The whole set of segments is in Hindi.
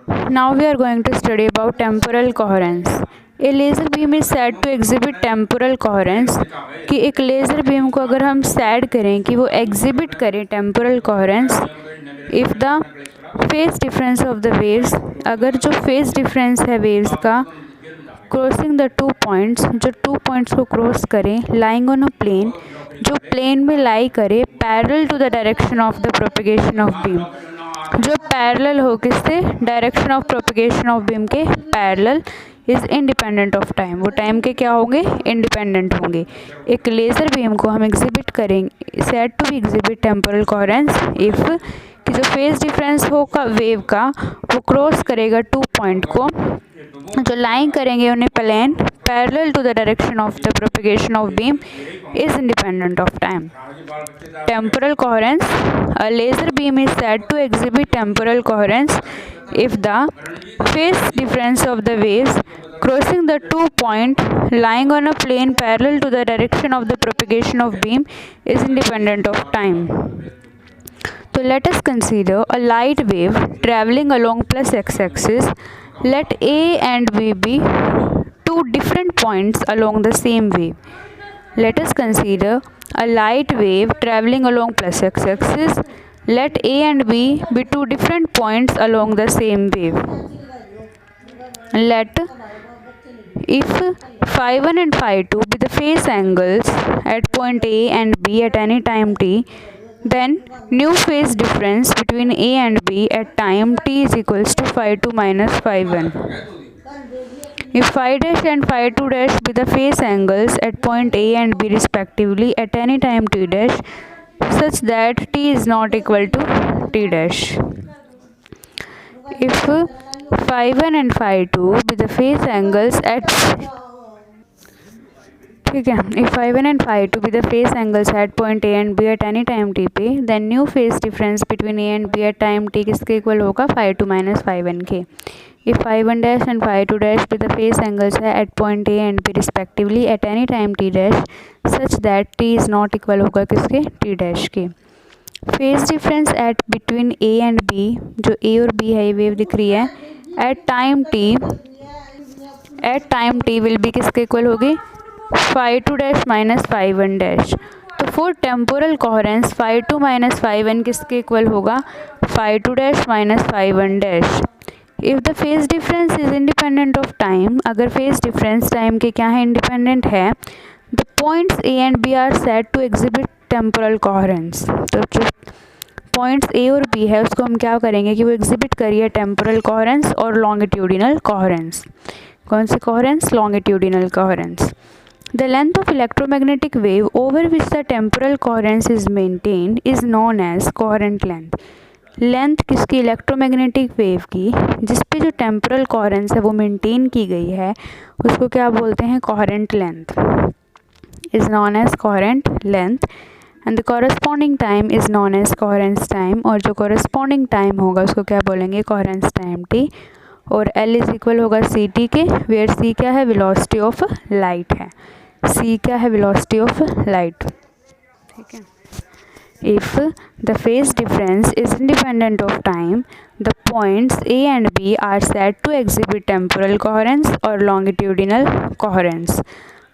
Now we are going to study about temporal coherence. A laser beam is said to exhibit temporal coherence. कि एक लेज़र बीम को अगर हम said करें कि वो exhibit करे temporal coherence if the phase difference of the waves, अगर जो phase difference है waves का क्रॉसिंग द टू पॉइंट्स, जो टू पॉइंट्स को क्रॉस करें, लाइंग ऑन अ प्लेन, जो प्लेन में लाई करे parallel to the direction of the propagation of beam, जो पैरेलल हो किससे, direction of propagation of beam के parallel, is independent of time, वो टाइम के क्या होंगे, इंडिपेंडेंट होंगे। एक लेज़र बीम को हम एग्जिबिट करेंगे, said to be exhibit temporal coherence if कि जो फेज डिफरेंस होगा वेव का वो क्रॉस करेगा टू पॉइंट को, जो लाइन करेंगे उन्हें plane parallel to the direction of the propagation of beam is independent of time. Temporal coherence, a laser beam is said to exhibit temporal coherence if the phase difference of the waves crossing the two point lying on a plane parallel to the direction of the propagation of beam is independent of time. So let us consider a light wave traveling along plus x-axis. Let A and B be two different points along the same wave. Let us consider a light wave traveling along plus x-axis. Let A and B be two different points along the same wave. Let if phi1 and phi2 be the phase angles at point A and B at any time t, then new phase difference between A and B at time t is equals to phi2 minus phi1. If phi dash and phi2 dash be the phase angles at point A and B respectively at any time t dash, such that t is not equal to t dash. If phi1 and phi2 be the phase angles at if phi1 and phi2 be the phase angles at point A and B at any time t पे, then new phase difference between A and B at time t किसके इक्वल होगा, phi2 minus phi1 के। If phi1 dash and phi2 dash be the phase angles at point A and B respectively at any time t dash, such that t is not equal होगा किसके, t dash के। Phase difference at between A and B, जो ए और बी है ये वेव दिख रही है, at time T will be किसके इक्वल होगी, phi two dash minus phi one dash. तो for temporal coherence phi two minus phi one किसके इक्वल होगा, phi two dash minus phi one dash. If the phase difference is independent of time, अगर फेज डिफरेंस टाइम के क्या है, इंडिपेंडेंट है, the points A and B are said to exhibit temporal coherence. तो जो पॉइंट्स ए और बी है उसको हम क्या करेंगे कि वो एग्जिबिट करिए टेम्पोरल कोहेरेंस और लॉन्गिट्यूडिनल कोहेरेंस। कौन सी coherence, longitudinal coherence. The length of electromagnetic wave over which the temporal coherence is maintained is known as coherent length. Length किसकी, इलेक्ट्रोमैग्नेटिक वेव की, जिस पे जो टेम्पोरल कोहेरेंस है वो मेंटेन की गई है, उसको क्या बोलते हैं, coherent length, is known as coherent length. And the corresponding time is known as coherence time, और जो कॉरस्पॉन्डिंग टाइम होगा उसको क्या बोलेंगे, कोहेरेंस टाइम टी। और एल इज इक्वल होगा सी टी के, वेयर सी क्या है, वेलोसिटी ऑफ लाइट है, सी क्या है, वेलोसिटी ऑफ लाइट, ठीक है। If the phase difference is independent of time, the points A and B are said to exhibit temporal coherence और longitudinal coherence.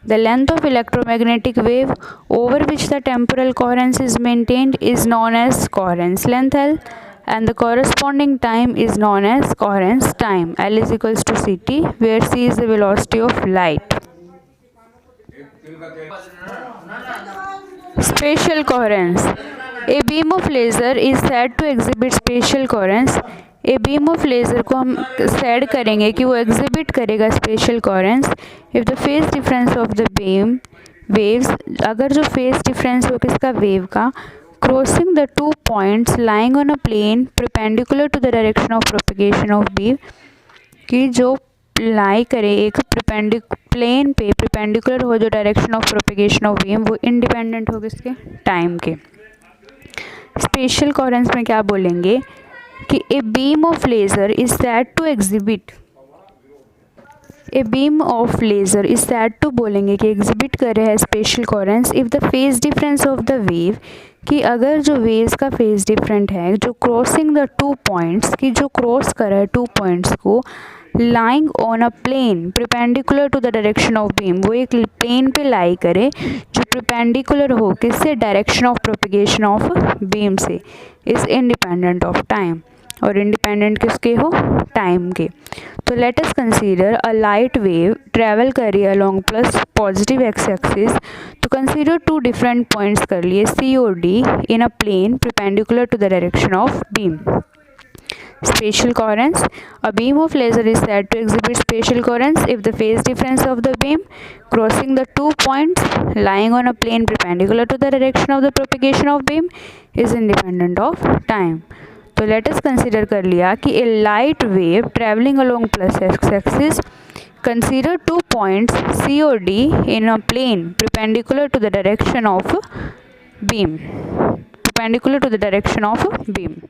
The length of electromagnetic wave over which the temporal coherence is maintained is known as coherence length L, and the corresponding time is known as coherence time. L is equals to ct, where c is the velocity of light. Spatial coherence. A beam of laser is said to exhibit spatial coherence. A beam of laser को हम सेड करेंगे कि वो एग्जिबिट करेगा spatial coherence if the phase difference of the beam waves, अगर जो फेज डिफरेंस हो किसका, वेव का, crossing the two points lying on a plane perpendicular to the direction of propagation of beam, कि जो लाई करे एक प्लेन पे परपेंडिकुलर हो जो direction of propagation of beam, वो इंडिपेंडेंट हो किसके, टाइम के। स्पेशल कोहेरेंस में क्या बोलेंगे कि a beam of laser is said to exhibit a beam of laser is said to बोलेंगे कि एग्जिबिट कर रहा है spatial coherence if the phase difference of the wave, कि अगर जो वेव्स का फेज डिफरेंट है जो क्रॉसिंग द 2 पॉइंट्स, की जो क्रॉस कर रहा है 2 पॉइंट्स को, lying on a plane perpendicular to the direction of beam, वो एक प्लेन पे लाई करे जो प्रिपेंडिकुलर हो किससे, direction of propagation of beam से, इज़ इंडिपेंडेंट ऑफ टाइम, और इंडिपेंडेंट किसके हो, टाइम के। तो let us consider a light wave travel कर रही है along plus positive X axis, तो कंसीडर 2 डिफरेंट पॉइंट्स कर लिए सी और D in a plane perpendicular to the direction of beam. Spatial coherence. A beam of laser is said to exhibit spatial coherence if the phase difference of the beam crossing the 2 points lying on a plane perpendicular to the direction of the propagation of beam is independent of time. तो let us consider कर लिया कि a light wave traveling along plus x axis, consider 2 points C or D in a plane perpendicular to the direction of beam, perpendicular to the direction of beam.